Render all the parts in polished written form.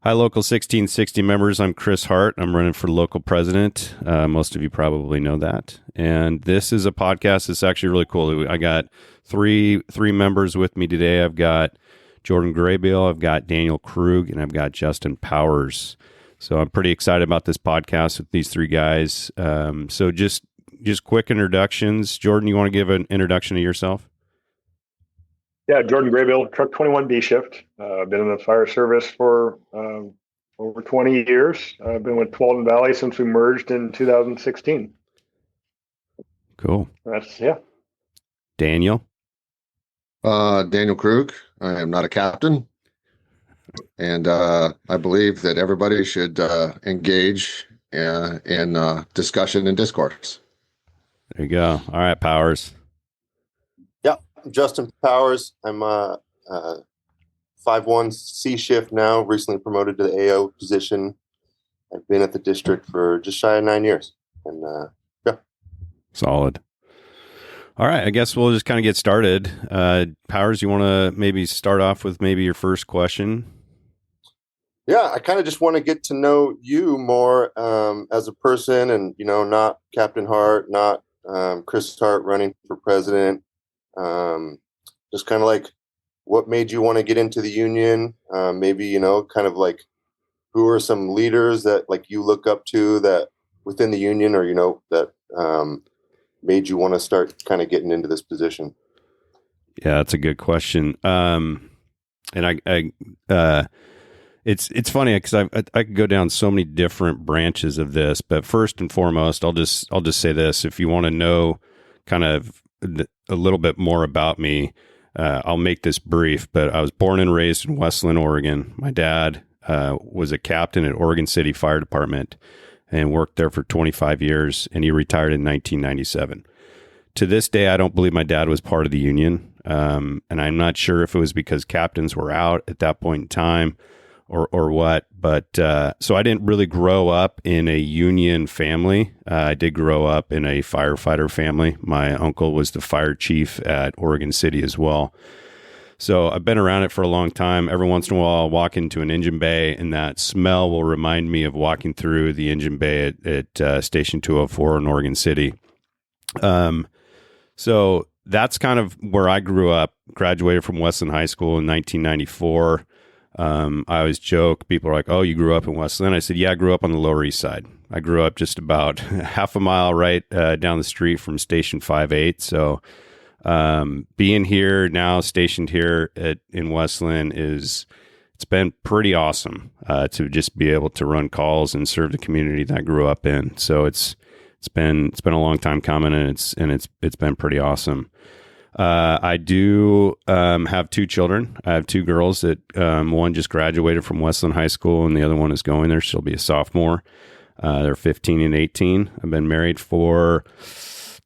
Hi, Local 1660 members. I'm Chris Hart. I'm running for local president. Most of you probably know that. And this is a podcast that's actually really cool. I got three members with me today. I've got Jordan Graybeal, I've got Daniel Krug, and I've got Justin Powers. So I'm pretty excited about this podcast with these three guys. So just quick introductions. Jordan, you want to give an introduction to yourself? Yeah, Jordan Graybeal, Truck 21 B shift. I've been in the fire service for over 20 years. I've been with Walden Valley since we merged in 2016. Cool. Yeah. Daniel? Daniel Krug. I am not a captain. And I believe that everybody should engage in discussion and discourse. There you go. All right, Powers. Yeah, I'm Justin Powers. I'm a 5-1 C shift now, recently promoted to the AO position. I've been at the district for just shy of 9 years. And yeah. Solid. All right, I guess we'll just kind of get started. Powers, you want to maybe start off with maybe your first question? Yeah, I kind of just want to get to know you more as a person and, not Captain Hart, not Chris Hart running for president. Just kind of like what made you want to get into the union? Maybe, kind of like who are some leaders that like you look up to that within the union or, that made you want to start kind of getting into this position? Yeah, that's a good question. And it's funny because I could go down so many different branches of this, but first and foremost, I'll just say this: if you want to know kind of a little bit more about me, I'll make this brief. But I was born and raised in Westland, Oregon. My dad was a captain at Oregon City Fire Department and worked there for 25 years, and he retired in 1997. To this day, I don't believe my dad was part of the union, and I'm not sure if it was because captains were out at that point in time or what. But so I didn't really grow up in a union family. I did grow up in a firefighter family. My uncle was the fire chief at Oregon City as well. So I've been around it for a long time. Every once in a while, I'll walk into an engine bay, and that smell will remind me of walking through the engine bay at Station 204 in Oregon City. So that's kind of where I grew up. Graduated from Westland High School in 1994. I always joke, people are like, "Oh, you grew up in Westland?" I said, "Yeah, I grew up on the Lower East Side. I grew up just about half a mile right down the street from Station 58. So being here now, stationed here in Westland, it's been pretty awesome to just be able to run calls and serve the community that I grew up in. So it's been a long time coming, and it's been pretty awesome. I do have two children. I have two girls that one just graduated from Westland High School, and the other one is going there. She'll be a sophomore. They're 15 and 18. I've been married for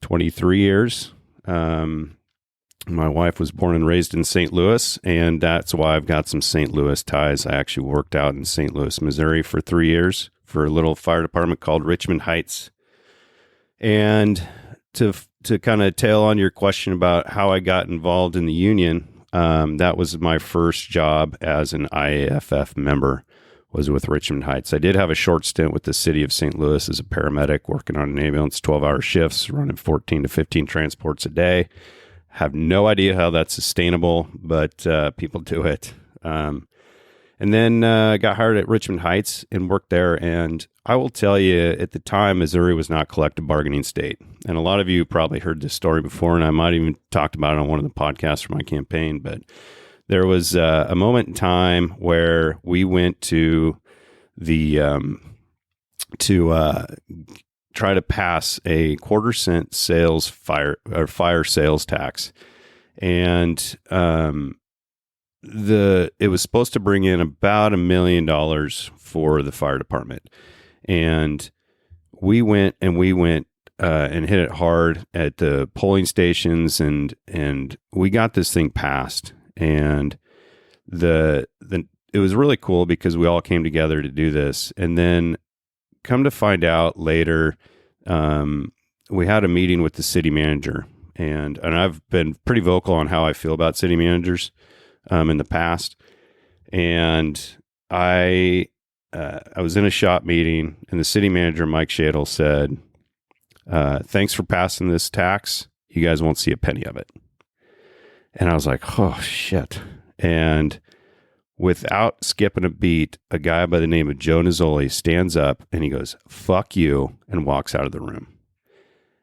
23 years. My wife was born and raised in St. Louis, and that's why I've got some St. Louis ties. I actually worked out in St. Louis, Missouri for 3 years for a little fire department called Richmond Heights. And to kind of tail on your question about how I got involved in the union, that was my first job as an IAFF member, was with Richmond Heights. I did have a short stint with the city of St. Louis as a paramedic, working on an ambulance, 12-hour shifts, running 14 to 15 transports a day. Have no idea how that's sustainable, but people do it. And then got hired at Richmond Heights and worked there. And I will tell you, at the time, Missouri was not collective bargaining state. And a lot of you probably heard this story before, and I might even talked about it on one of the podcasts for my campaign. But there was a moment in time where we went to the try to pass a 1/4 cent fire sales tax, and it was supposed to bring in about $1 million for the fire department, and we went and hit it hard at the polling stations, and we got this thing passed, and it was really cool because we all came together to do this, and then come to find out later, we had a meeting with the city manager, and I've been pretty vocal on how I feel about city managers in the past, and I was in a shop meeting, and the city manager, Mike Shadle, said, thanks for passing this tax. You guys won't see a penny of it. And I was like, oh, shit. And without skipping a beat, a guy by the name of Joe Nizzoli stands up and he goes, fuck you, and walks out of the room.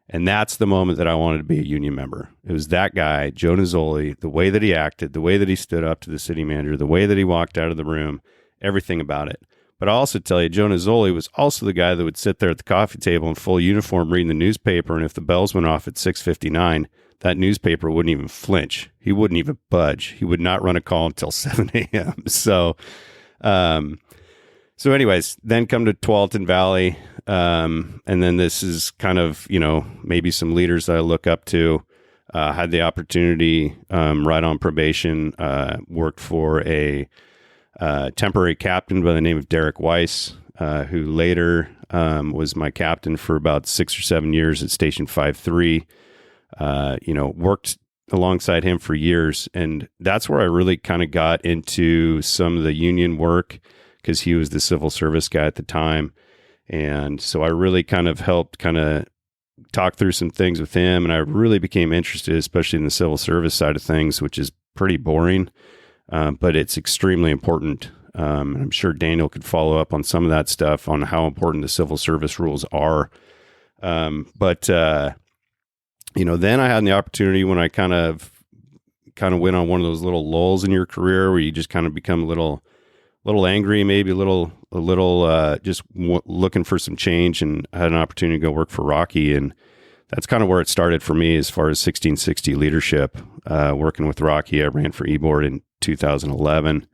And that's the moment that I wanted to be a union member. It was that guy, Joe Nizzoli, the way that he acted, the way that he stood up to the city manager, the way that he walked out of the room, everything about it. But I'll also tell you, Joe Nizzoli was also the guy that would sit there at the coffee table in full uniform reading the newspaper, and if the bells went off at 6:59, that newspaper wouldn't even flinch. He wouldn't even budge. He would not run a call until 7 a.m. So anyways, then come to Tualatin Valley. And then this is kind of, maybe some leaders that I look up to. Had the opportunity, right on probation, worked for a temporary captain by the name of Derek Weiss, who later was my captain for about 6 or 7 years at Station 5-3. Worked alongside him for years. And that's where I really kind of got into some of the union work, because he was the civil service guy at the time. And so I really kind of helped talk through some things with him. And I really became interested, especially in the civil service side of things, which is pretty boring, but it's extremely important. And I'm sure Daniel could follow up on some of that stuff on how important the civil service rules are. But then I had the opportunity when I kind of went on one of those little lulls in your career where you just kind of become a little angry, maybe a little looking for some change, and I had an opportunity to go work for Rocky. And that's kind of where it started for me as far as 1660 leadership. Working with Rocky, I ran for E-Board in 2011,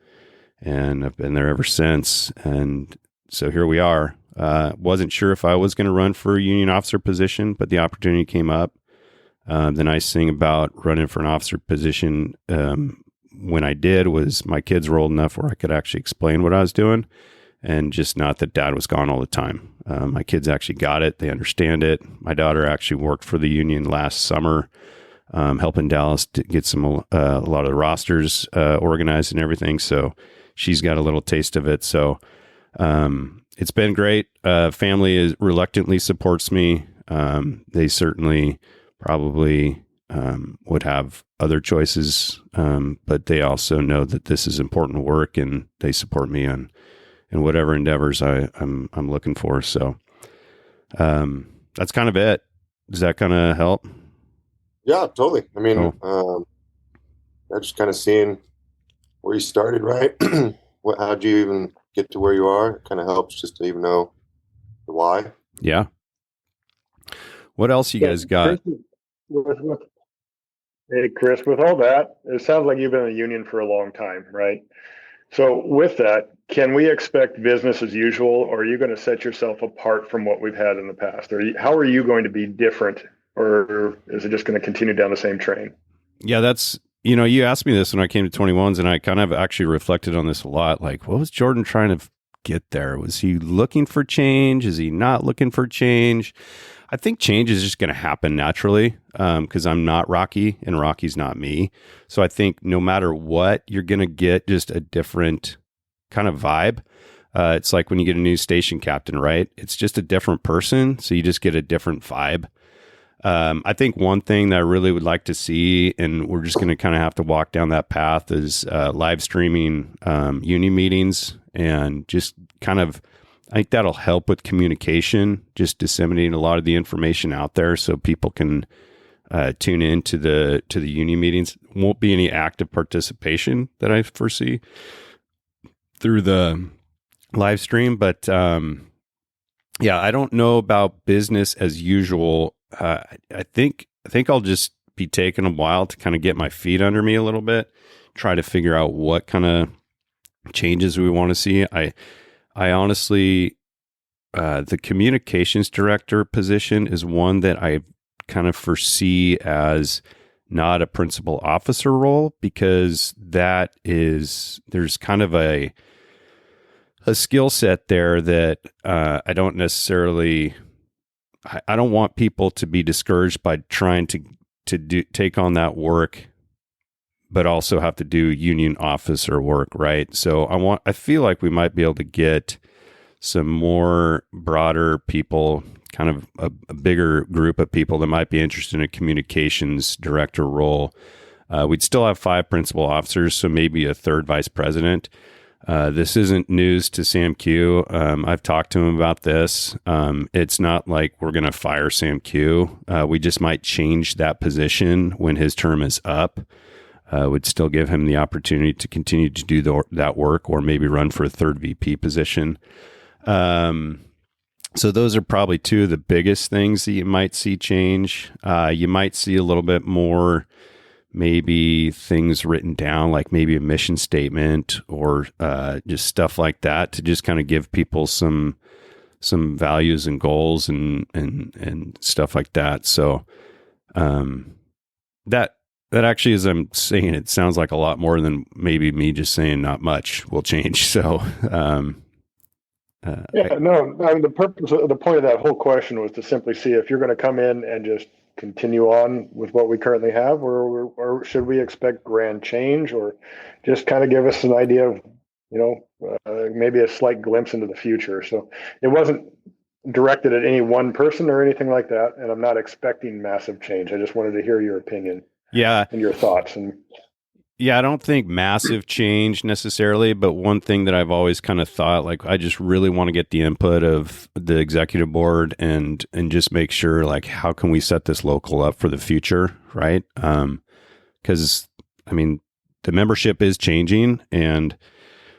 and I've been there ever since. And so here we are. Wasn't sure if I was going to run for a union officer position, but the opportunity came up. The nice thing about running for an officer position, when I did, was my kids were old enough where I could actually explain what I was doing, and just not that dad was gone all the time. My kids actually got it. They understand it. My daughter actually worked for the union last summer, helping Dallas to get a lot of the rosters organized and everything. So she's got a little taste of it. So it's been great. Family reluctantly supports me. They certainly probably would have other choices, but they also know that this is important work, and they support me in whatever endeavors I'm looking for. So that's kind of it. Does that kind of help? Yeah, totally. I mean, Cool. just kind of seeing where you started, right? How'd you even get to where you are? It kind of helps just to even know the why. Yeah. What else you guys got? Hey, Chris, with all that, it sounds like you've been in a union for a long time, right? So with that, can we expect business as usual, or are you going to set yourself apart from what we've had in the past? How are you going to be different, or is it just going to continue down the same train? Yeah, that's, you asked me this when I came to 21s, and I kind of actually reflected on this a lot. Like, what was Jordan trying to get there? Was he looking for change? Is he not looking for change? I think change is just going to happen naturally, because I'm not Rocky and Rocky's not me. So I think no matter what, you're going to get just a different kind of vibe. It's like when you get a new station captain, right? It's just a different person. So you just get a different vibe. I think one thing that I really would like to see, and we're just going to kind of have to walk down that path, is live streaming union meetings, and just kind of, I think that'll help with communication, just disseminating a lot of the information out there so people can tune in to the union meetings. Won't be any active participation that I foresee through the live stream, but yeah, I don't know about business as usual. I think I'll just be taking a while to kind of get my feet under me a little bit, try to figure out what kind of changes we want to see. I honestly, the communications director position is one that I kind of foresee as not a principal officer role, because there's kind of a skill set there that I don't necessarily, I don't want people to be discouraged by trying to take on that work but also have to do union officer work, right? So I feel like we might be able to get some more broader people, kind of a bigger group of people that might be interested in a communications director role. We'd still have 5 principal officers, so maybe a third vice president. This isn't news to Sam Q. I've talked to him about this. It's not like we're going to fire Sam Q. We just might change that position when his term is up. Would still give him the opportunity to continue to do that work, or maybe run for a third VP position. So those are probably 2 of the biggest things that you might see change. You might see a little bit more, maybe things written down, like maybe a mission statement or just stuff like that, to just kind of give people some values and goals and stuff like that. So that actually, as I'm saying, it sounds like a lot more than maybe me just saying not much will change. So the point of that whole question was to simply see if you're going to come in and just continue on with what we currently have, or should we expect grand change, or just kind of give us an idea of, maybe a slight glimpse into the future. So it wasn't directed at any one person or anything like that, and I'm not expecting massive change. I just wanted to hear your opinion, and your thoughts. And yeah, I don't think massive change necessarily, but one thing that I've always kind of thought, like, I just really want to get the input of the executive board and just make sure, like, how can we set this local up for the future, right? Because, I mean, the membership is changing, and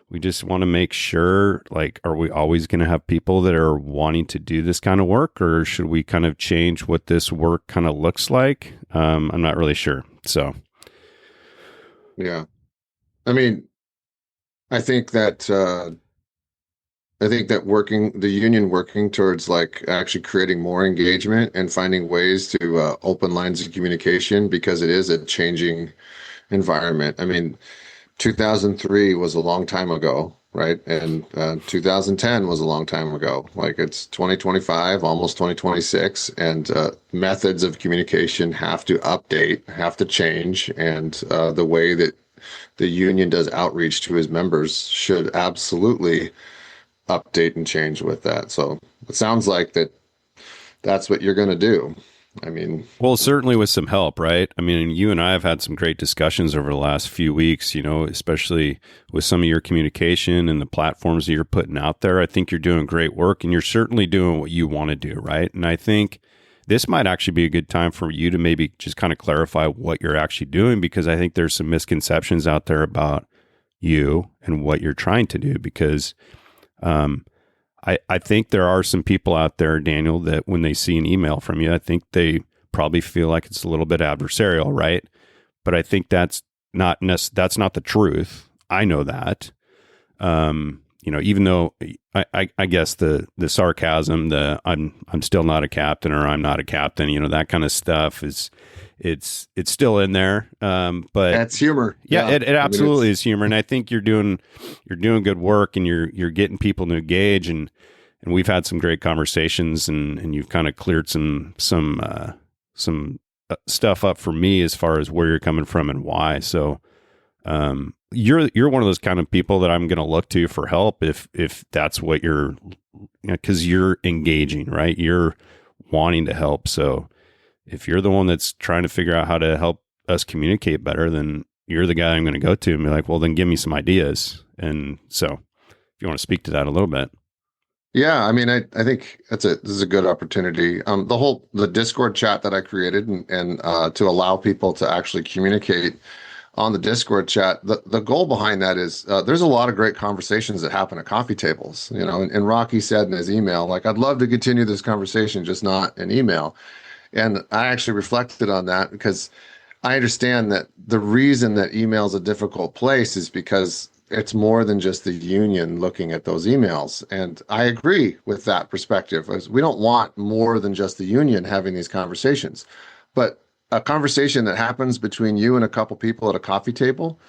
we just want to make sure, like, are we always going to have people that are wanting to do this kind of work, or should we kind of change what this work kind of looks like? I'm not really sure. So. Yeah. I mean, I think that the union working towards, like, actually creating more engagement and finding ways to open lines of communication, because it is a changing environment. I mean, 2003 was a long time ago, right? And 2010 was a long time ago. Like, it's 2025, almost 2026, and methods of communication have to update, have to change, and the way that the union does outreach to his members should absolutely update and change with that. So it sounds like that's what you're going to do. I mean, well, certainly with some help, right? I mean, you and I have had some great discussions over the last few weeks, especially with some of your communication and the platforms that you're putting out there. I think you're doing great work, and you're certainly doing what you want to do, right? And I think this might actually be a good time for you to maybe just kind of clarify what you're actually doing, because I think there's some misconceptions out there about you and what you're trying to do, because I think there are some people out there, Daniel, that when they see an email from you, I think they probably feel like it's a little bit adversarial, right? But I think that's not the truth. I know that. Even though I guess the sarcasm, I'm still not a captain, or I'm not a captain, that kind of stuff it's still in there. But that's humor. Yeah, it absolutely is humor. And I think you're doing good work, and you're getting people to engage, and we've had some great conversations, and you've kind of cleared some stuff up for me as far as where you're coming from and why. So you're one of those kind of people that I'm going to look to for help if that's what you're, because you're engaging, right? You're wanting to help. So if you're the one that's trying to figure out how to help us communicate better, then you're the guy I'm going to go to and be like, well, then give me some ideas. And so if you want to speak to that a little bit. Yeah, I mean, I think this is a good opportunity. The Discord chat that I created and to allow people to actually communicate on the Discord chat, the goal behind that is there's a lot of great conversations that happen at coffee tables, and Rocky said in his email, like, I'd love to continue this conversation, just not an email. And I actually reflected on that, because I understand that the reason that email is a difficult place is because it's more than just the union looking at those emails. And I agree with that perspective. As we don't want more than just the union having these conversations. But a conversation that happens between you and a couple people at a coffee table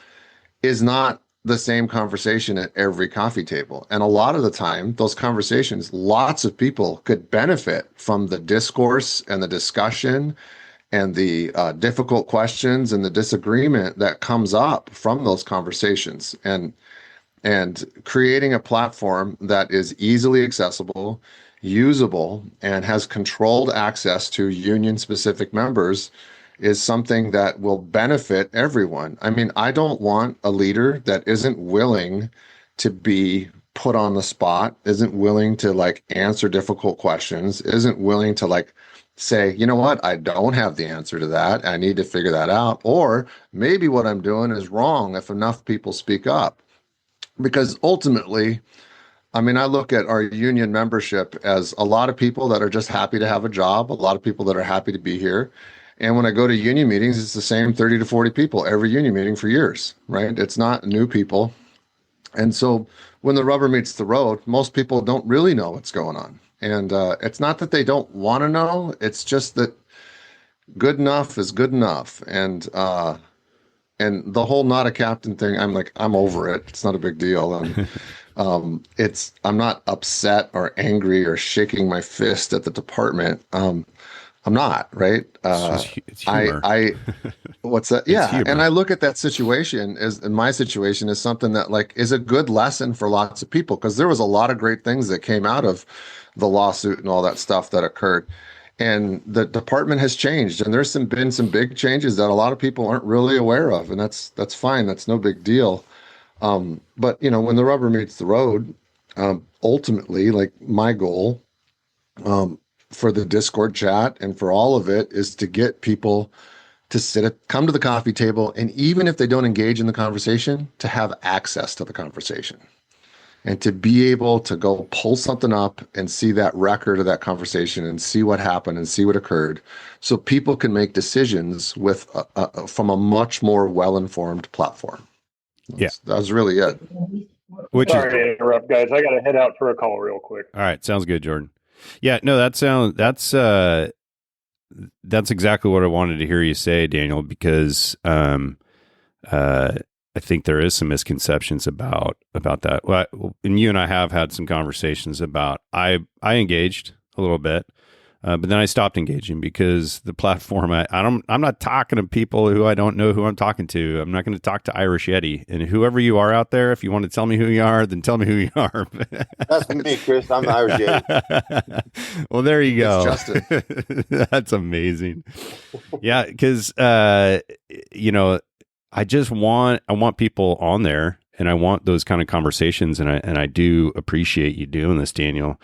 is not the same conversation at every coffee table. And a lot of the time, those conversations, lots of people could benefit from the discourse and the discussion and the difficult questions and the disagreement that comes up from those conversations, and creating a platform that is easily accessible, usable, and has controlled access to union specific members is something that will benefit everyone. I mean, I don't want a leader that isn't willing to be put on the spot, isn't willing to like answer difficult questions, isn't willing to like say, you know what, I don't have the answer to that. I need to figure that out. Or maybe what I'm doing is wrong if enough people speak up. Because ultimately, I mean, I look at our union membership as a lot of people that are just happy to have a job, a lot of people that are happy to be here. And when I go to union meetings, it's the same 30 to 40 people every union meeting for years, right? It's not new people. And so when the rubber meets the road, most people don't really know what's going on. And it's not that they don't want to know, it's just that good enough is good enough. And the whole not a captain thing, I'm over it. It's not a big deal. And I'm not upset or angry or shaking my fist at the department. I'm not, right? It's humor. What's that? It's Yeah. humor. And I look at that situation as in my situation as something that like is a good lesson for lots of people, because there was a lot of great things that came out of the lawsuit and all that stuff that occurred. And the department has changed, and been some big changes that a lot of people aren't really aware of, and that's fine. That's no big deal. But when the rubber meets the road, ultimately, like my goal for the Discord chat and for all of it is to get people to come to the coffee table, and even if they don't engage in the conversation, to have access to the conversation. And to be able to go pull something up and see that record of that conversation and see what happened and see what occurred, so people can make decisions from a much more well-informed platform. That was really it. Sorry to interrupt, guys. I got to head out for a call real quick. All right, sounds good, Jordan. Yeah, no, that's exactly what I wanted to hear you say, Daniel, because I think there is some misconceptions about that. Well, and you and I have had some conversations about. I engaged a little bit, but then I stopped engaging because the platform. I'm not talking to people who I don't know who I'm talking to. I'm not going to talk to Irish Yeti. And whoever you are out there, if you want to tell me who you are, then tell me who you are. That's me, Chris. I'm the Irish Yeti. Well, there you go. It's Justin. That's amazing. Yeah, because I want people on there, and I want those kind of conversations, and I do appreciate you doing this, Daniel.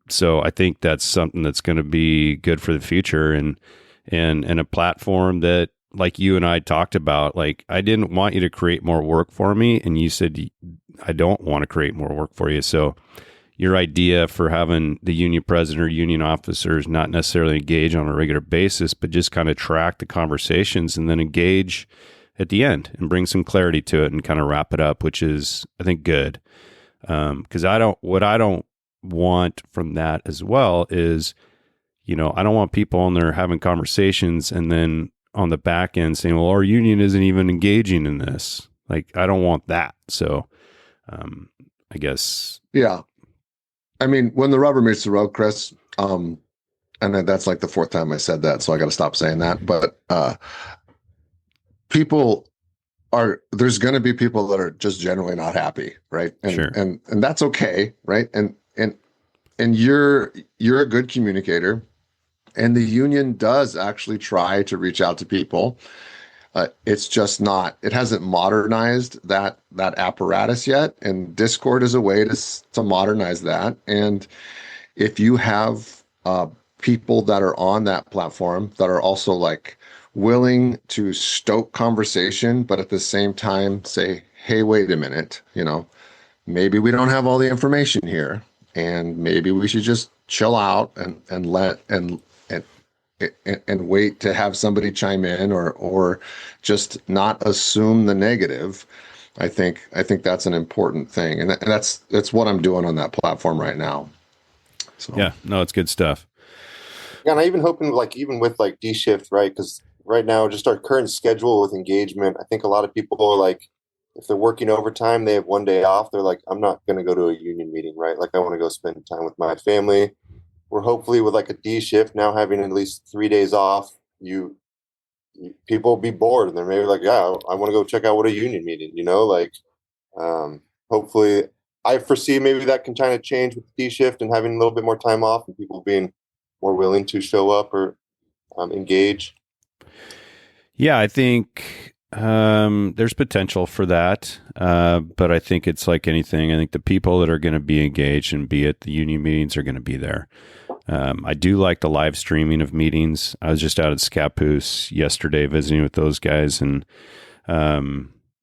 So I think that's something that's going to be good for the future, and a platform that, like you and I talked about, like I didn't want you to create more work for me, and you said I don't want to create more work for you. So your idea for having the union president or union officers not necessarily engage on a regular basis, but just kind of track the conversations and then engage at the end and bring some clarity to it and kind of wrap it up, which is, I think, good. Because I don't want from that as well is, I don't want people on there having conversations and then on the back end saying, well, our union isn't even engaging in this. Like, I don't want that. So, I guess. Yeah. I mean, when the rubber meets the road, Chris, and that's like the fourth time I said that, so I got to stop saying that. But there's going to be people that are just generally not happy, right? And, sure. And that's okay, right? And you're a good communicator, and the union does actually try to reach out to people. It's just not. It hasn't modernized that apparatus yet, and Discord is a way to modernize that. And if you have people that are on that platform that are also like willing to stoke conversation, but at the same time say, "Hey, wait a minute, maybe we don't have all the information here, and maybe we should just chill out and wait to have somebody chime in, or just not assume the negative." I think that's an important thing, and that's what I'm doing on that platform right now. So yeah, no, it's good stuff. Yeah, and I even hoping even with D shift, right? Because right now, just our current schedule with engagement, I think a lot of people are like, if they're working overtime, they have one day off. They're like, I'm not going to go to a union meeting, right? Like I want to go spend time with my family. we're hopefully with like a D shift now having at least 3 days off, people will be bored and they're maybe like, yeah, I want to go check out what a union meeting, like, hopefully I foresee maybe that can kind of change with the D shift and having a little bit more time off and people being more willing to show up or engage. Yeah, I think there's potential for that. But I think it's like anything. I think the people that are going to be engaged and be at the union meetings are going to be there. I do like the live streaming of meetings. I was just out at Scappoose yesterday visiting with those guys, and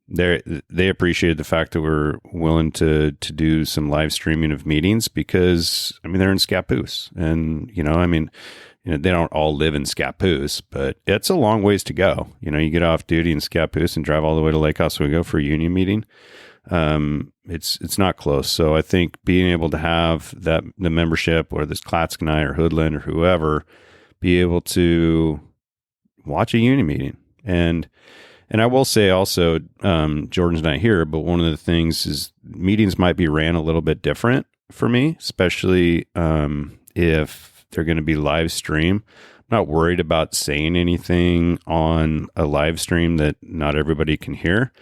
they appreciated the fact that we're willing to do some live streaming of meetings because, I mean, they're in Scappoose, and, they don't all live in Scappoose, but it's a long ways to go. You get off duty in Scappoose and drive all the way to Lake Oswego for a union meeting. It's not close. So I think being able to have the membership, or this Klatskanai or Hoodland or whoever, be able to watch a union meeting. And I will say also, Jordan's not here, but one of the things is meetings might be ran a little bit different for me, especially if they're going to be live stream. I'm not worried about saying anything on a live stream that not everybody can hear.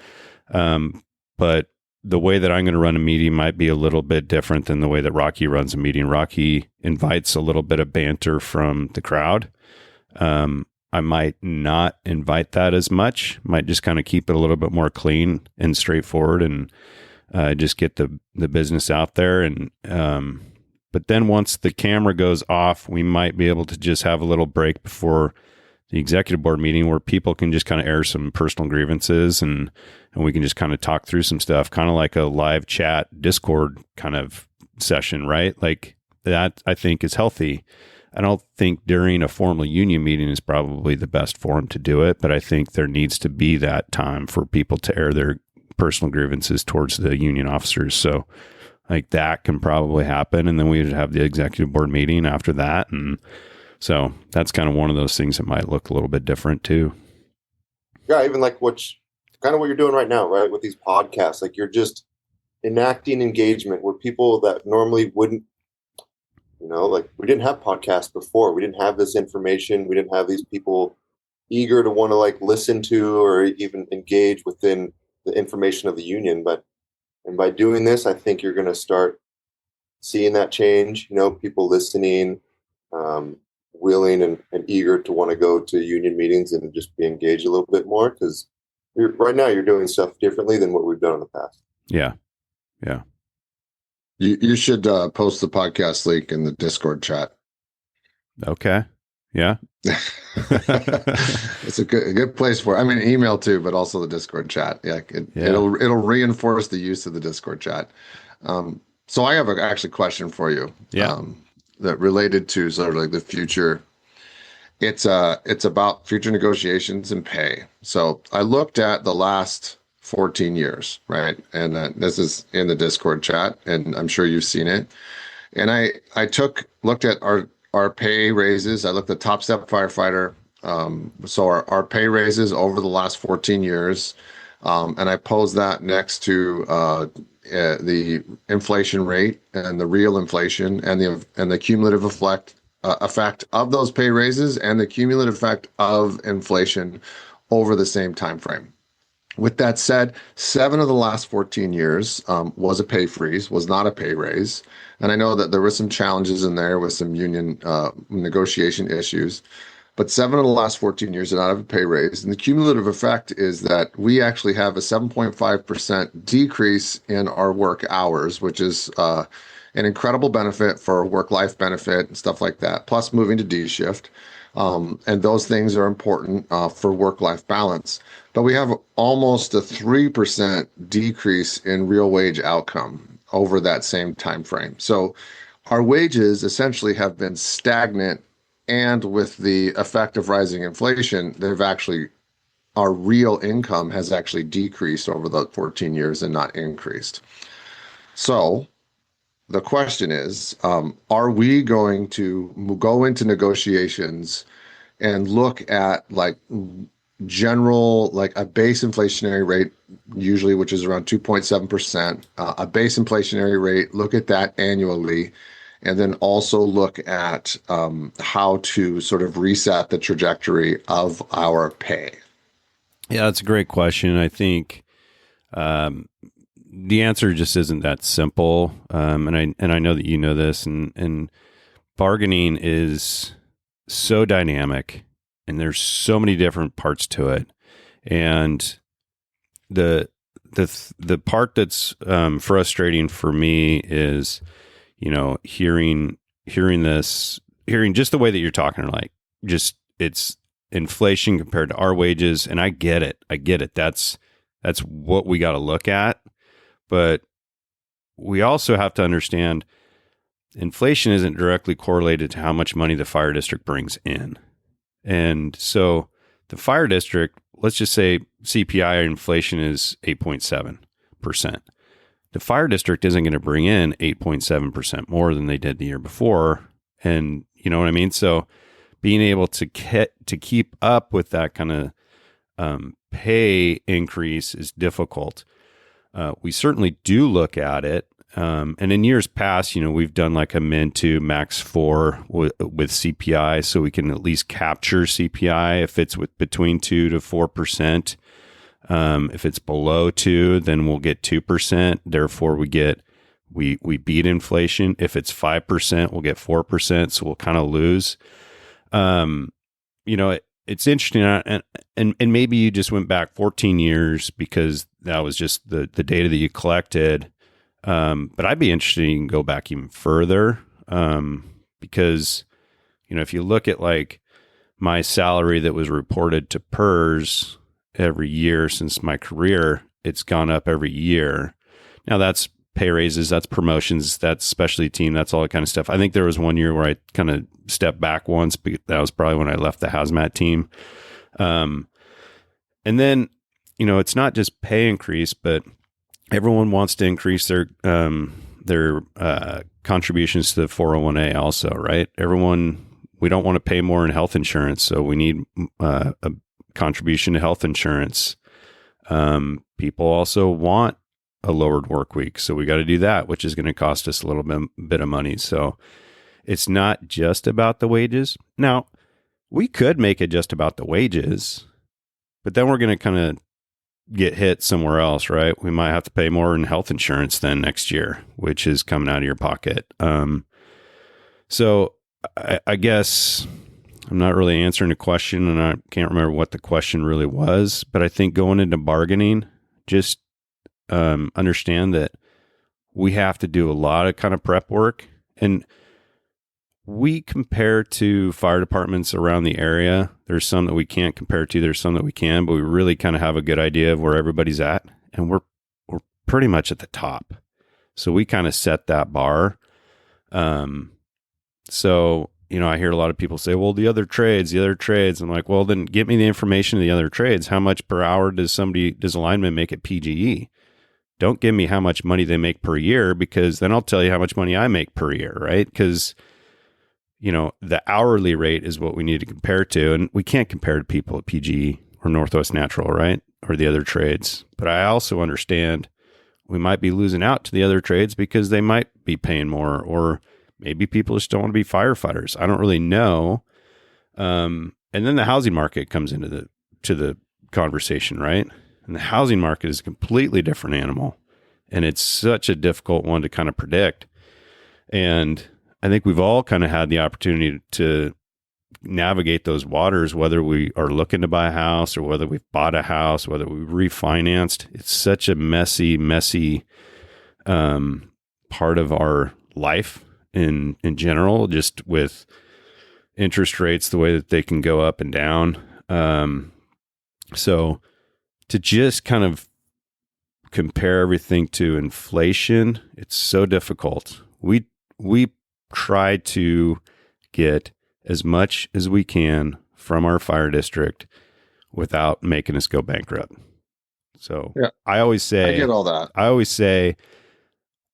But the way that I'm going to run a meeting might be a little bit different than the way that Rocky runs a meeting. Rocky invites a little bit of banter from the crowd. I might not invite that as much. Might just kind of keep it a little bit more clean and straightforward, and just get the business out there. And but then once the camera goes off, we might be able to just have a little break before the executive board meeting where people can just kind of air some personal grievances, and we can just kind of talk through some stuff, kind of like a live chat Discord kind of session, right? Like that, I think, is healthy. I don't think during a formal union meeting is probably the best forum to do it, but I think there needs to be that time for people to air their personal grievances towards the union officers. So like that can probably happen. And then we would have the executive board meeting after that. And so that's kind of one of those things that might look a little bit different too. Yeah. Even like kind of what you're doing right now, right? With these podcasts, like you're just enacting engagement where people that normally wouldn't, like we didn't have podcasts before. We didn't have this information. We didn't have these people eager to want to like listen to or even engage within the information of the union. And by doing this, I think you're going to start seeing that change, people listening, willing and eager to want to go to union meetings and just be engaged a little bit more, because right now you're doing stuff differently than what we've done in the past. Yeah. Yeah. You should post the podcast link in the Discord chat. Okay. Yeah. It's a good place for it. I mean, email too, but also the Discord chat. Yeah, it'll reinforce the use of the Discord chat. So I have actually question for you. Yeah. That related to sort of like the future. It's about future negotiations and pay. So I looked at the last 14 years, right? And this is in the Discord chat, and I'm sure you've seen it. And I looked at our pay raises. I looked at top step firefighter. So our pay raises over the last 14 years. And I posed that next to the inflation rate and the real inflation and the cumulative effect of those pay raises and the cumulative effect of inflation over the same time frame. With that said, 7 of the last 14 years was a pay freeze, was not a pay raise. And I know that there were some challenges in there with some union negotiation issues. But 7 of the last 14 years did not have a pay raise. And the cumulative effect is that we actually have a 7.5% decrease in our work hours, which is an incredible benefit for work-life benefit and stuff like that, plus moving to D shift. And those things are important for work-life balance. But we have almost a 3% decrease in real wage outcome over that same time frame. So our wages essentially have been stagnant, and with the effect of rising inflation, our real income has actually decreased over the 14 years and not increased. So the question is, are we going to go into negotiations and look at like general, like a base inflationary rate, usually, which is around 2.7%, a base inflationary rate, look at that annually and then also look at how to sort of reset the trajectory of our pay? Yeah, that's a great question. I think the answer just isn't that simple. And I know that you know this, and bargaining is so dynamic, and there's so many different parts to it. And the part that's frustrating for me is, hearing just the way that you're talking, like, just it's inflation compared to our wages. And I get it. That's what we got to look at. But we also have to understand inflation isn't directly correlated to how much money the fire district brings in. And so the fire district, let's just say CPI inflation is 8.7%. The fire district isn't going to bring in 8.7% more than they did the year before. And you know what I mean? So being able to keep up with that kind of pay increase is difficult. We certainly do look at it. And in years past, we've done like a min 2 max 4 with CPI, so we can at least capture CPI if it's between 2 to 4%. If it's below 2, then we'll get 2%. Therefore, we beat inflation. If it's 5%, we'll get 4%. So we'll kind of lose. It's interesting, and maybe you just went back 14 years because that was just the data that you collected. But I'd be interested in go back even further, because, if you look at like my salary that was reported to PERS every year since my career, it's gone up every year. Now that's pay raises, that's promotions, that's specialty team, that's all that kind of stuff. I think there was one year where I kind of stepped back once, but that was probably when I left the hazmat team. And then, it's not just pay increase, but everyone wants to increase their contributions to the 401A also, right? We don't want to pay more in health insurance, so we need a contribution to health insurance. People also want a lowered work week, so we got to do that, which is going to cost us a little bit of money. So it's not just about the wages. Now, we could make it just about the wages, but then we're going to kind of get hit somewhere else, right? We might have to pay more in health insurance then next year, which is coming out of your pocket. So I guess I'm not really answering the question, and I can't remember what the question really was, but I think going into bargaining, just understand that we have to do a lot of kind of prep work, and we compare to fire departments around the area. There's some that we can't compare to. There's some that we can, but we really kind of have a good idea of where everybody's at, and we're pretty much at the top. So we kind of set that bar. So, I hear a lot of people say, well, the other trades. I'm like, well, then get me the information of the other trades. How much per hour does a lineman make at PGE? Don't give me how much money they make per year, because then I'll tell you how much money I make per year, right? Because, the hourly rate is what we need to compare to. And we can't compare to people at PGE or Northwest Natural, right? Or the other trades. But I also understand we might be losing out to the other trades because they might be paying more, or maybe people just don't want to be firefighters. I don't really know. And then the housing market comes into the conversation, right? And the housing market is a completely different animal, and it's such a difficult one to kind of predict. And I think we've all kind of had the opportunity to navigate those waters, whether we are looking to buy a house or whether we've bought a house, whether we refinanced. It's such a messy part of our life in general, just with interest rates, the way that they can go up and down. So to just kind of compare everything to inflation, it's so difficult. We try to get as much as we can from our fire district without making us go bankrupt. So yeah, I get all that. I always say,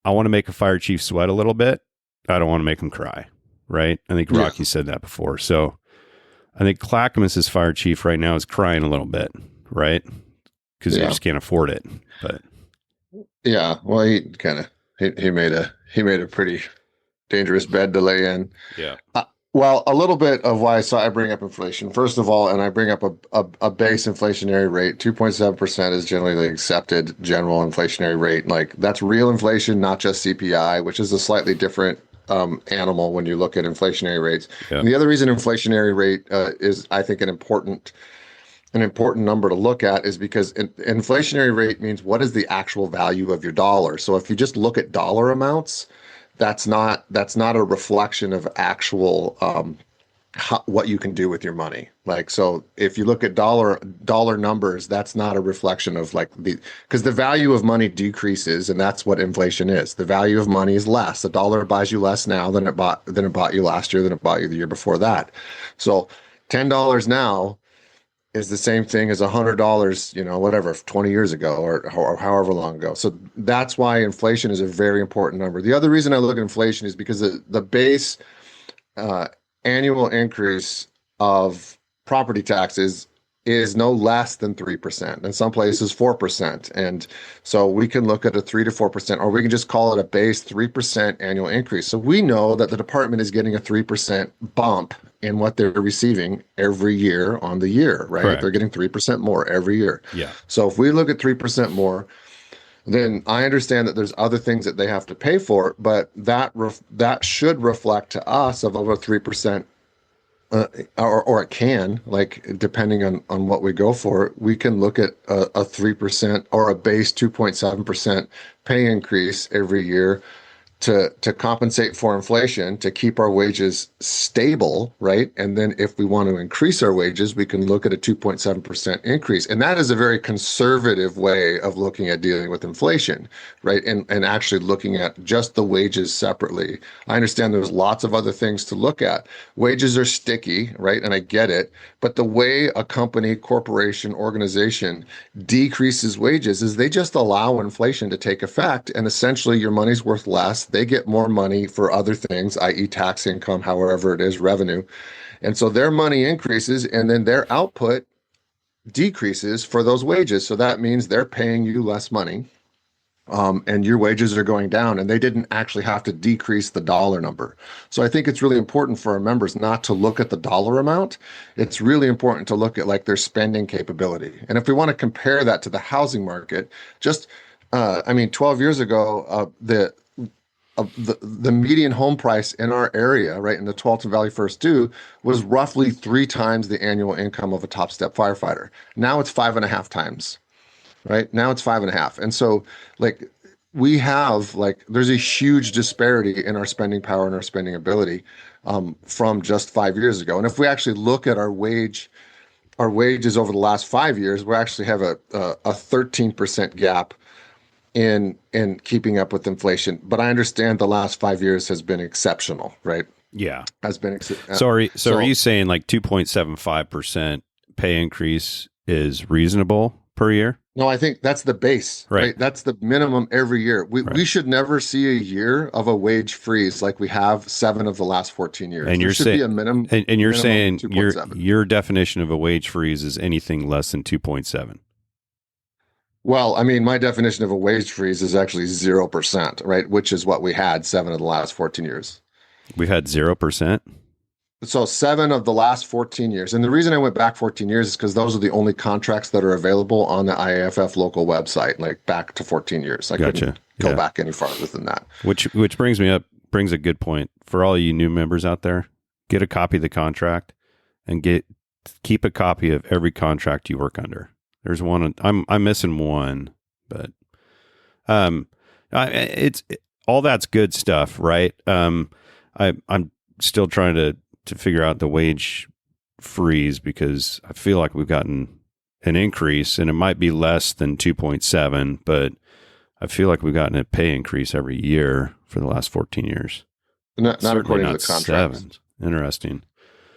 I want to make a fire chief sweat a little bit. I don't want to make him cry. Right. I think Rocky said that before. So I think Clackamas's fire chief right now is crying a little bit, right? Because he just can't afford it. But well, he kind of he made a pretty dangerous bed to lay in. Yeah. Well, a little bit of why I bring up inflation. First of all, and I bring up a base inflationary rate, 2.7% is generally the accepted general inflationary rate. Like that's real inflation, not just CPI, which is a slightly different animal when you look at inflationary rates. Yeah. And the other reason inflationary rate is, I think, an important number to look at is because inflationary rate means what is the actual value of your dollar. So if you just look at dollar amounts, that's not a reflection of actual what you can do with your money. Like, so if you look at dollar numbers, that's not a reflection of because the value of money decreases, and that's what inflation is. The value of money is less. The dollar buys you less now than it bought you last year, than it bought you the year before that. So $10 now is the same thing as $100, whatever, 20 years ago or however long ago. So that's why inflation is a very important number. The other reason I look at inflation is because the base annual increase of property taxes is no less than 3%. In some places, 4%. And so we can look at a 3 to 4%, or we can just call it a base 3% annual increase. So we know that the department is getting a 3% bump in what they're receiving every year on the year, right? Correct. They're getting 3% more every year. Yeah. So if we look at 3% more, then I understand that there's other things that they have to pay for, but that should reflect to us of over 3%. Or it can, like, depending on what we go for, we can look at a 3% or a base 2.7% pay increase every year to compensate for inflation, to keep our wages stable, right? And then if we want to increase our wages, we can look at a 2.7% increase. And that is a very conservative way of looking at dealing with inflation, right? And actually looking at just the wages separately. I understand there's lots of other things to look at. Wages are sticky, right? And I get it. But the way a company, corporation, organization decreases wages is they just allow inflation to take effect. And essentially your money's worth less. They get more money for other things, i.e. tax income, however it is, revenue. And so their money increases and then their output decreases for those wages. So that means they're paying you less money. And your wages are going down, and they didn't actually have to decrease the dollar number. So I think it's really important for our members not to look at the dollar amount. It's really important to look at like their spending capability. And if we want to compare that to the housing market, 12 years ago, the median home price in our area, right, in the Tualatin Valley First Due, was roughly 3 times the annual income of a top step firefighter. Now it's 5.5 times, right? Now it's 5.5. And so like we have there's a huge disparity in our spending power and our spending ability from just 5 years ago. And if we actually look at our wages over the last 5 years, we actually have a 13% gap in keeping up with inflation. But I understand the last 5 years has been exceptional, right? Yeah. Has been. So are you saying like 2.75% pay increase is reasonable per year? No, I think that's the base, right? That's the minimum every year. We should never see a year of a wage freeze like we have 7 of the last 14 years. And you're saying, be a minimum, and you're saying your definition of a wage freeze is anything less than 2.7. Well, I mean, my definition of a wage freeze is actually 0%, right? Which is what we had 7 of the last 14 years. We've had 0%? So 7 of the last 14 years. And the reason I went back 14 years is because those are the only contracts that are available on the IAFF local website, like back to 14 years. I couldn't go back any farther than that. Which brings a good point. For all you new members out there, get a copy of the contract and keep a copy of every contract you work under. There's one. I'm missing one, but it's all that's good stuff, right? I'm still trying to figure out the wage freeze because I feel like we've gotten an increase, and it might be less than 2.7, but I feel like we've gotten a pay increase every year for the last 14 years. Not according to the contract. 7. Interesting.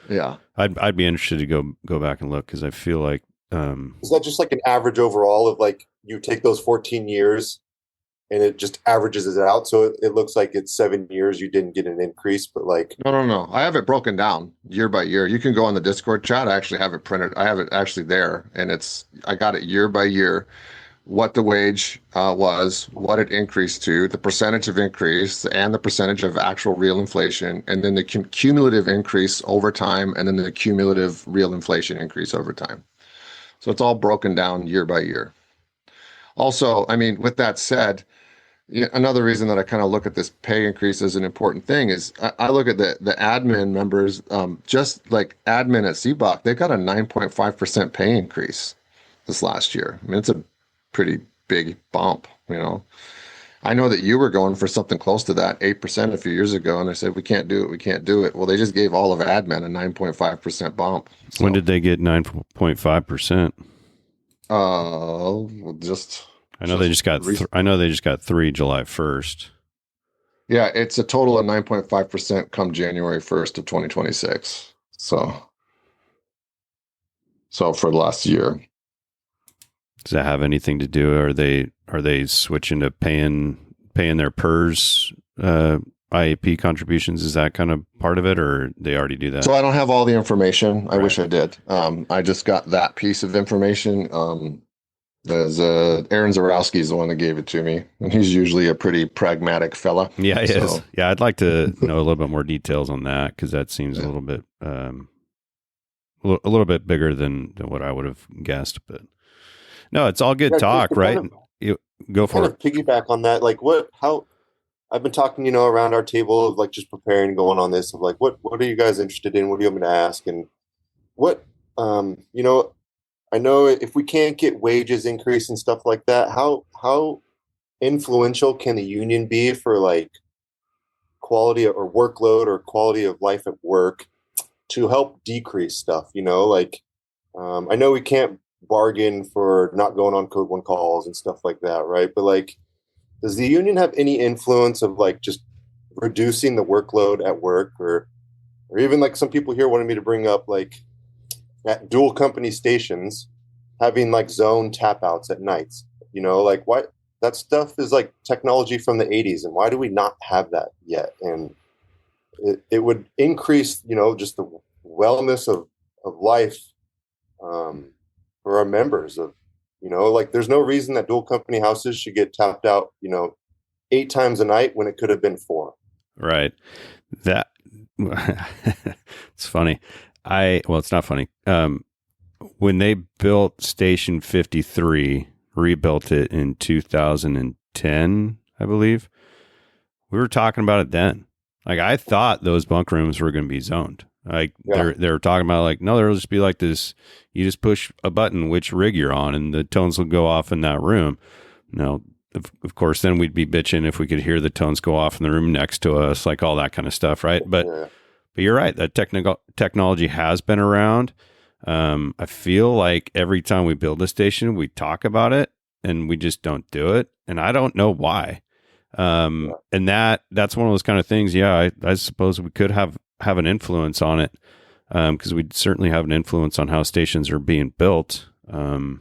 Yeah, I'd be interested to go back and look because I feel like. Is that just like an average overall of like you take those 14 years and it just averages it out? So it looks like it's 7 years you didn't get an increase, but like. No. I have it broken down year by year. You can go on the Discord chat. I actually have it printed. I have it actually there, and I got it year by year what the wage was, what it increased to, the percentage of increase, and the percentage of actual real inflation, and then the cumulative increase over time, and then the cumulative real inflation increase over time. So it's all broken down year by year. Also, I mean, with that said, another reason that I kind of look at this pay increase as an important thing is I look at the admin members, just like admin at CBOC, they got a 9.5% pay increase this last year. I mean, it's a pretty big bump, you know. I know that you were going for something close to that, 8% a few years ago, and I said, we can't do it, we can't do it. Well, they just gave all of admin a 9.5% bump. So, when did they get 9.5%? Just I know they just got. I know they just got 3 July 1st. Yeah, it's a total of 9.5% come January 1st of 2026. So for the last year. Does that have anything to do? Are they switching to paying their PERS IAP contributions? Is that kind of part of it, or they already do that? So I don't have all the information. I Right. wish I did. I just got that piece of information. There's Aaron Zarowski is the one that gave it to me, and he's usually a pretty pragmatic fella. Yeah, he is. Yeah, I'd like to know a little bit more details on that, because that seems a little bit bigger than what I would have guessed. But no, it's all good talk, right? Go for it. Piggyback on that, like how I've been talking, around our table of like just preparing, going on this of like, what are you guys interested in? What do you want me to ask? And what, I know if we can't get wages increase and stuff like that, how influential can the union be for like quality or workload or quality of life at work to help decrease stuff? I know we can't bargain for not going on code one calls and stuff like that, right? But like, does the union have any influence of like just reducing the workload at work, or even like some people here wanted me to bring up like at dual company stations having like zone tap outs at nights, like what that stuff is like technology from the 80s, and why do we not have that yet? And it would increase, just the wellness of life for our members of, like there's no reason that dual company houses should get tapped out, 8 times a night when it could have been 4. Right. That it's funny. Well, it's not funny. When they built Station 53, rebuilt it in 2010, I believe, we were talking about it then. Like, I thought those bunk rooms were going to be zoned. Like, they were talking about like, no, there'll just be like this. You just push a button, which rig you're on, and the tones will go off in that room. Now, of course, then we'd be bitching if we could hear the tones go off in the room next to us, like all that kind of stuff, right? But you're right. That technology has been around. I feel like every time we build a station, we talk about it and we just don't do it. And I don't know why. And that's one of those kind of things. Yeah, I suppose we could have an influence on it, because we certainly have an influence on how stations are being built. No,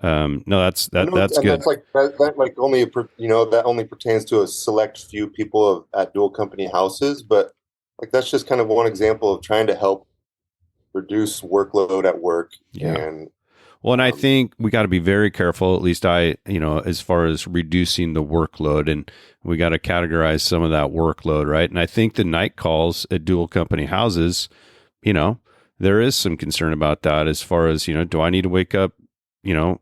that's good. That's like that like only that only pertains to a select few people at dual company houses, but like that's just kind of one example of trying to help reduce workload at work. And I think we got to be very careful, at least as far as reducing the workload, and we got to categorize some of that workload, right? And I think the night calls at dual company houses, there is some concern about that as far as, do I need to wake up,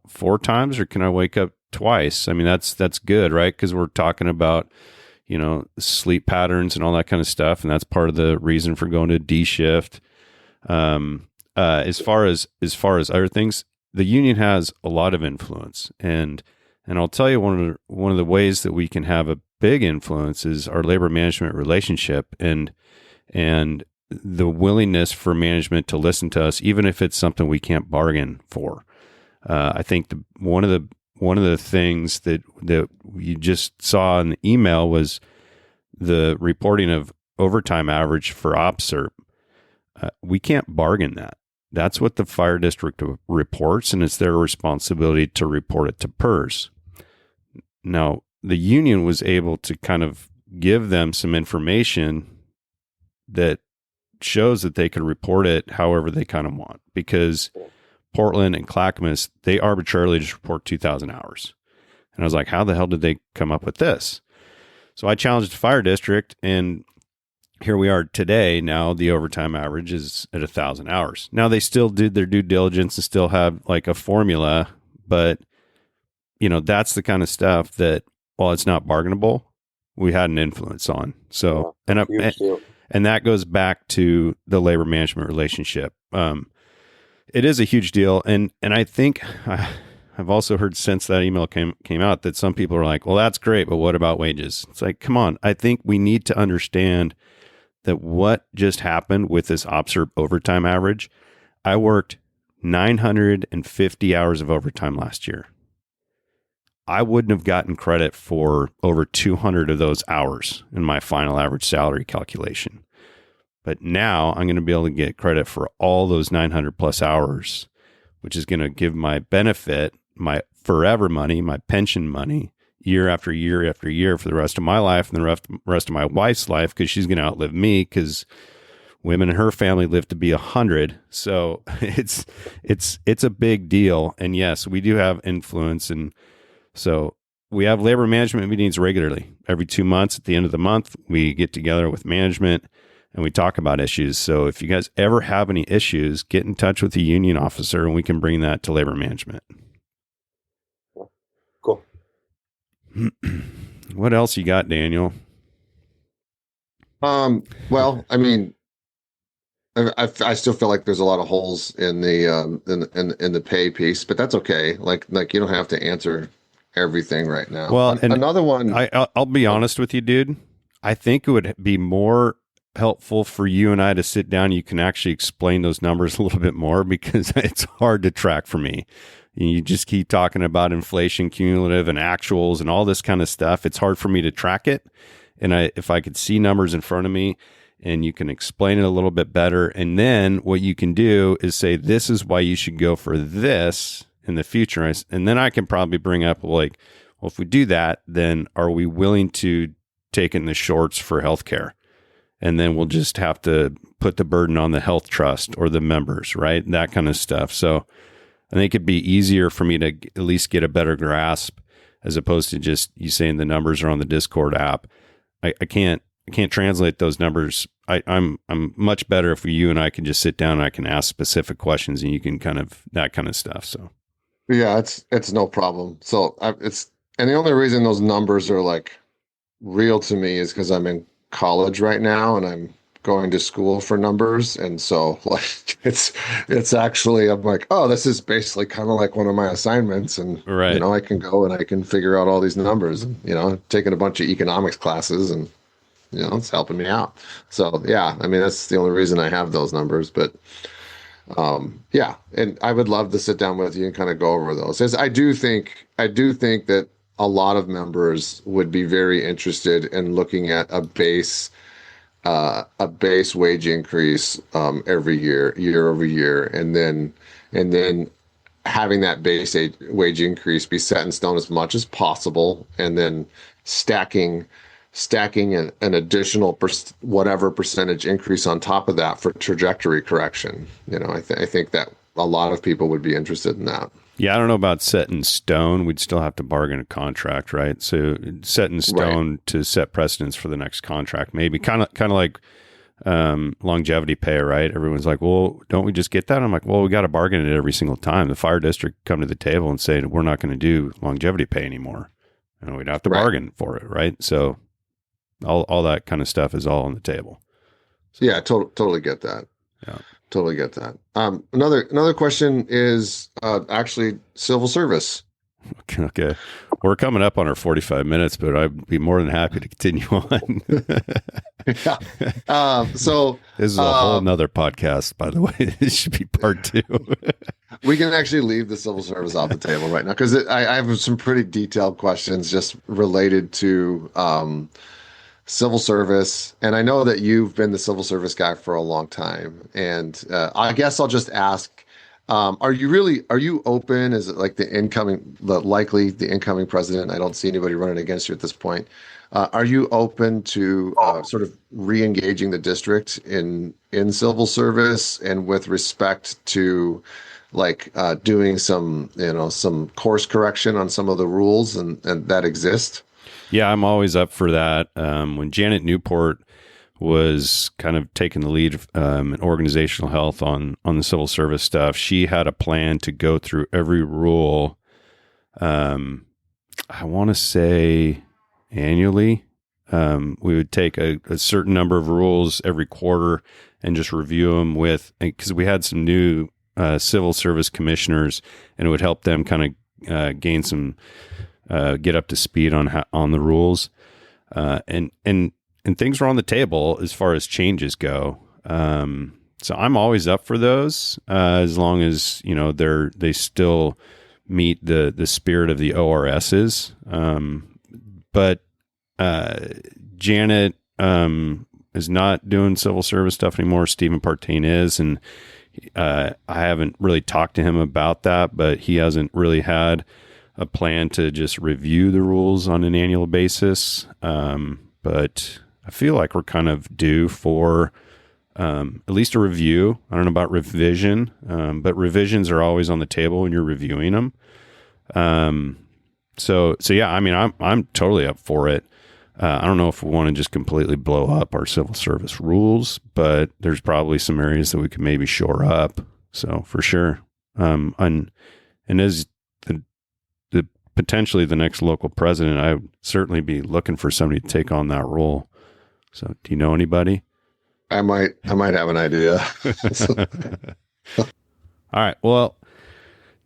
4 times, or can I wake up twice? I mean, that's good, right? Because we're talking about, sleep patterns and all that kind of stuff. And that's part of the reason for going to D shift. As far as other things, the union has a lot of influence, and I'll tell you one of the ways that we can have a big influence is our labor management relationship, and the willingness for management to listen to us, even if it's something we can't bargain for. I think one of the things that you just saw in the email was the reporting of overtime average for OPSERP. We can't bargain that. That's what the fire district reports, and it's their responsibility to report it to PERS. Now, the union was able to kind of give them some information that shows that they could report it however they kind of want, because Portland and Clackamas, they arbitrarily just report 2,000 hours. And I was like, how the hell did they come up with this? So I challenged the fire district, and here we are today. Now the overtime average is at 1,000 hours. Now they still did their due diligence and still have like a formula, but that's the kind of stuff that, while it's not bargainable, we had an influence on. So, and that goes back to the labor management relationship. It is a huge deal. And I think I've also heard since that email came out that some people are like, well, that's great, but what about wages? It's like, come on. I think we need to understand that what just happened with this OPSRP overtime average. I worked 950 hours of overtime last year. I wouldn't have gotten credit for over 200 of those hours in my final average salary calculation. But now I'm going to be able to get credit for all those 900 plus hours, which is going to give my benefit, my forever money, my pension money, year after year after year for the rest of my life and the rest of my wife's life, because she's going to outlive me, because women in her family live to be 100. So it's a big deal. And yes, we do have influence. And so we have labor management meetings regularly. Every 2 months, at the end of the month, we get together with management and we talk about issues. So if you guys ever have any issues, get in touch with the union officer and we can bring that to labor management. Cool. What else you got, Daniel? Well, I mean, I still feel like there's a lot of holes in the pay piece, but that's okay. Like you don't have to answer everything right now. Well, and another one. I'll be honest with you, dude. I think it would be more helpful for you and I to sit down. You can actually explain those numbers a little bit more, because it's hard to track for me. You just keep talking about inflation, cumulative, and actuals, and all this kind of stuff. It's hard for me to track it. And if I could see numbers in front of me, and you can explain it a little bit better, and then what you can do is say, this is why you should go for this in the future. And then I can probably bring up, like, well, if we do that, then are we willing to take in the shorts for healthcare? And then we'll just have to put the burden on the health trust or the members, right? That kind of stuff. So I think it'd be easier for me to at least get a better grasp, as opposed to just you saying the numbers are on the Discord app. I can't translate those numbers. I'm much better if you and I can just sit down and I can ask specific questions and you can that kind of stuff. So yeah, it's no problem. So and the only reason those numbers are like real to me is because I'm in college right now and I'm going to school for numbers. And so like it's actually, I'm like, oh, this is basically kind of like one of my assignments. And right. I can go and I can figure out all these numbers, and taking a bunch of economics classes, and it's helping me out. So yeah, I mean, that's the only reason I have those numbers. But yeah, and I would love to sit down with you and kind of go over those. As I do think that a lot of members would be very interested in looking at a base wage increase every year over year, and then having that base wage increase be set in stone as much as possible, and then stacking an additional whatever percentage increase on top of that for trajectory correction. I think that a lot of people would be interested in that. Yeah, I don't know about set in stone. We'd still have to bargain a contract, right? So set in stone to set precedence for the next contract, maybe kind of like longevity pay, right? Everyone's like, well, don't we just get that? I'm like, well, we got to bargain it every single time. The fire district come to the table and say, we're not going to do longevity pay anymore. And we'd have to bargain for it, right? So all that kind of stuff is all on the table. So, yeah, totally get that. Yeah. Totally get that. Another question is actually civil service. Okay. We're coming up on our 45 minutes, but I'd be more than happy to continue on. Yeah. So this is a whole nother podcast, by the way. This should be part 2. We can actually leave the civil service off the table right now, because I have some pretty detailed questions just related to civil service. And I know that you've been the civil service guy for a long time. And I guess I'll just ask, are you open? Is it like the incoming president? I don't see anybody running against you at this point. Are you open to sort of re-engaging the district in civil service, and with respect to like doing some course correction on some of the rules and that exist? Yeah, I'm always up for that. When Janet Newport was kind of taking the lead in organizational health on the civil service stuff, she had a plan to go through every rule. I want to say annually. We would take a certain number of rules every quarter and just review them because we had some new civil service commissioners, and it would help them kind of gain some, get up to speed on the rules. And things were on the table as far as changes go. So I'm always up for those, as long as, they still meet the spirit of the ORSs. But Janet is not doing civil service stuff anymore. Stephen Partain is, and I haven't really talked to him about that, but he hasn't really had a plan to just review the rules on an annual basis. But I feel like we're kind of due for at least a review. I don't know about revision, but revisions are always on the table when you're reviewing them. So yeah, I mean, I'm totally up for it. I don't know if we want to just completely blow up our civil service rules, but there's probably some areas that we could maybe shore up. So for sure. And as the potentially the next local president, I would certainly be looking for somebody to take on that role. So do you know anybody? I might have an idea. All right. Well,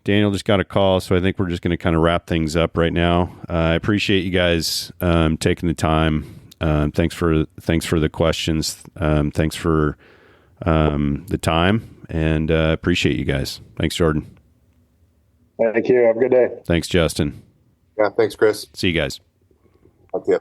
Daniel just got a call, so I think we're just going to kind of wrap things up right now. I appreciate you guys taking the time. Thanks for the questions. Thanks for the time, and appreciate you guys. Thanks, Jordan. Thank you. Have a good day. Thanks, Justin. Yeah, thanks, Chris. See you guys. Okay.